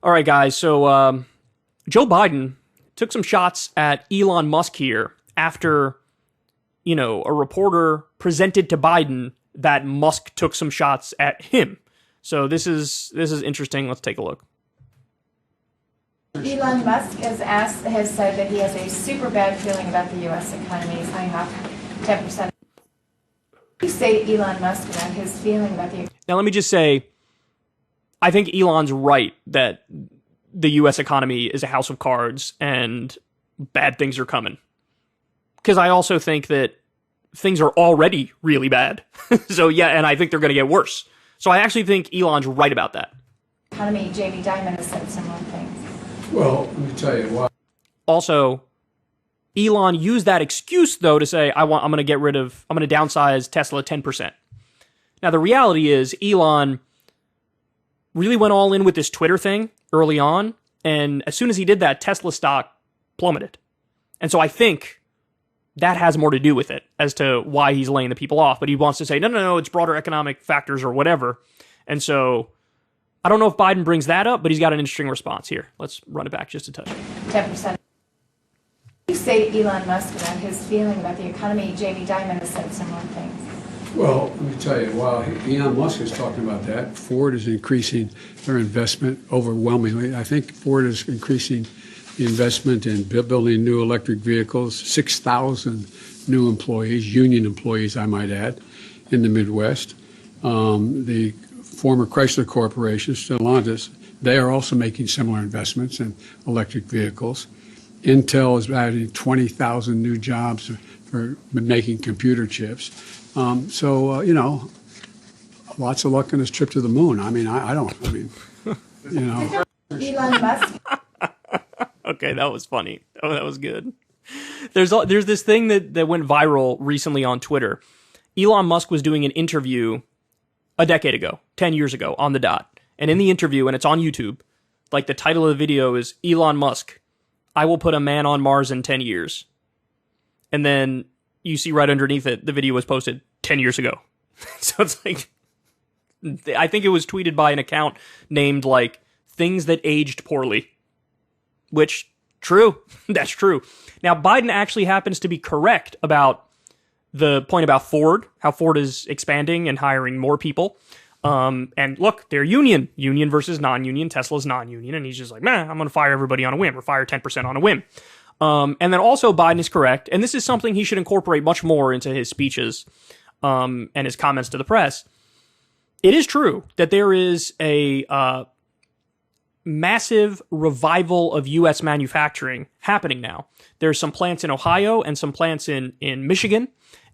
All right, guys. So Joe Biden took some shots at Elon Musk here after, a reporter presented to Biden that Musk took some shots at him. So this is interesting. Let's take a look. Elon Musk has said that he has a super bad feeling about the U.S. economy. He's laying off 10%. What do you say to Elon Musk about his feeling about the economy? Now, let me just say, I think Elon's right that the U.S. economy is a house of cards and bad things are coming. Because I also think that things are already really bad. So, yeah, and I think they're going to get worse. So I actually think Elon's right about that. Economy, Jamie Dimon has said similar things. Well, let me tell you why. Also, Elon used that excuse, though, to say, I'm going to downsize Tesla 10%. Now, the reality is Elon really went all in with this Twitter thing early on, and as soon as he did that, Tesla stock plummeted. And so I think that has more to do with it as to why he's laying the people off. But he wants to say, no, it's broader economic factors or whatever. And so I don't know if Biden brings that up, but he's got an interesting response here. Let's run it back just a touch. 10%. What do you say to Elon Musk about his feeling about the economy? Jamie Dimon has said similar things. Well, let me tell you, while Elon Musk is talking about that, Ford is increasing their investment overwhelmingly. I think Ford is increasing the investment in building new electric vehicles, 6,000 new employees, union employees, I might add, in the Midwest. The former Chrysler Corporation, Stellantis, they are also making similar investments in electric vehicles. Intel is adding 20,000 new jobs for making computer chips. Lots of luck on this trip to the moon. Elon Musk. Okay, that was funny. Oh, that was good. There's this thing that went viral recently on Twitter. Elon Musk was doing an interview a decade ago, 10 years ago, on the dot. And in the interview, and it's on YouTube, like the title of the video is Elon Musk, I will put a man on Mars in 10 years. And then you see right underneath it, the video was posted 10 years ago. So it's like, I think it was tweeted by an account named like things that aged poorly, which true. That's true. Now, Biden actually happens to be correct about the point about Ford, how Ford is expanding and hiring more people. And look, they're union versus non-union. Tesla's non-union. And he's just like, man, I'm going to fire everybody on a whim or fire 10% on a whim. And then also Biden is correct. And this is something he should incorporate much more into his speeches, and his comments to the press. It is true that there is a, massive revival of U.S. manufacturing happening now. There's some plants in Ohio and some plants in Michigan.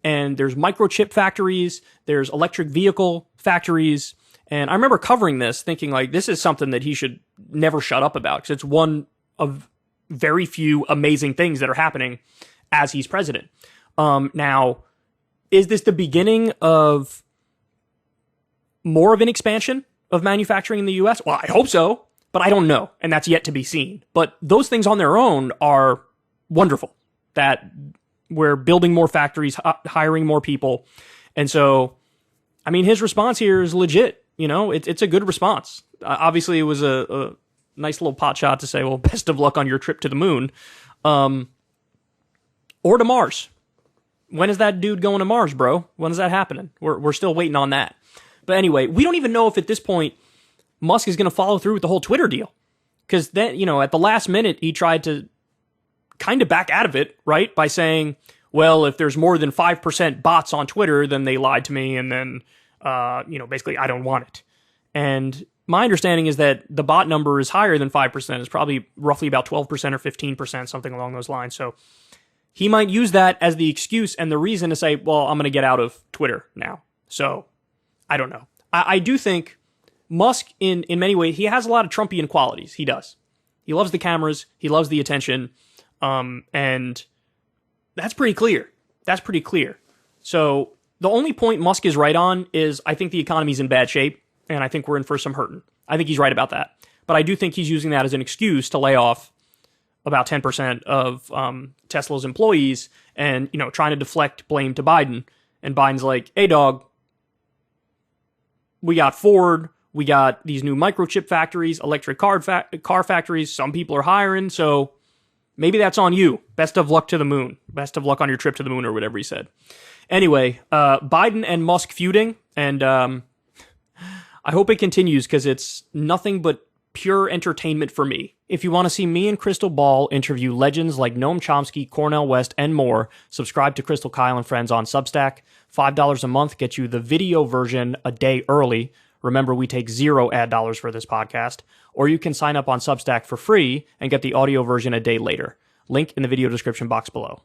And there's microchip factories, there's electric vehicle factories. And I remember covering this thinking like, this is something that he should never shut up about because it's one of very few amazing things that are happening as he's president. Now, is this the beginning of more of an expansion of manufacturing in the U.S.? Well, I hope so, but I don't know. And that's yet to be seen. But those things on their own are wonderful. That we're building more factories, hiring more people. And so, I mean, his response here is legit. It's a good response. Obviously, it was a nice little pot shot to say, well, best of luck on your trip to the moon. Or to Mars. When is that dude going to Mars, bro? When is that happening? We're still waiting on that. But anyway, we don't even know if at this point Musk is going to follow through with the whole Twitter deal. Because then, at the last minute, he tried to kind of back out of it, right? By saying, well, if there's more than 5% bots on Twitter, then they lied to me, and then, basically I don't want it. And my understanding is that the bot number is higher than 5%. It's probably roughly about 12% or 15%, something along those lines. So he might use that as the excuse and the reason to say, well, I'm going to get out of Twitter now. So I don't know. I do think Musk, in many ways, he has a lot of Trumpian qualities. He does. He loves the cameras. He loves the attention. And that's pretty clear. So the only point Musk is right on is I think the economy's in bad shape, and I think we're in for some hurting. I think he's right about that. But I do think he's using that as an excuse to lay off about 10% of Tesla's employees and, trying to deflect blame to Biden. And Biden's like, hey, dog, we got Ford, We got these new microchip factories, electric car factories. Some people are hiring, so maybe that's on you. Best of luck to the moon. Best of luck on your trip to the moon, or whatever he said. Anyway, Biden and Musk feuding, and I hope it continues because it's nothing but pure entertainment for me. If you want to see me and Crystal Ball interview legends like Noam Chomsky, Cornel West, and more, subscribe to Crystal Kyle and Friends on Substack. $5 a month gets you the video version a day early. Remember, we take 0 ad dollars for this podcast. Or you can sign up on Substack for free and get the audio version a day later. Link in the video description box below.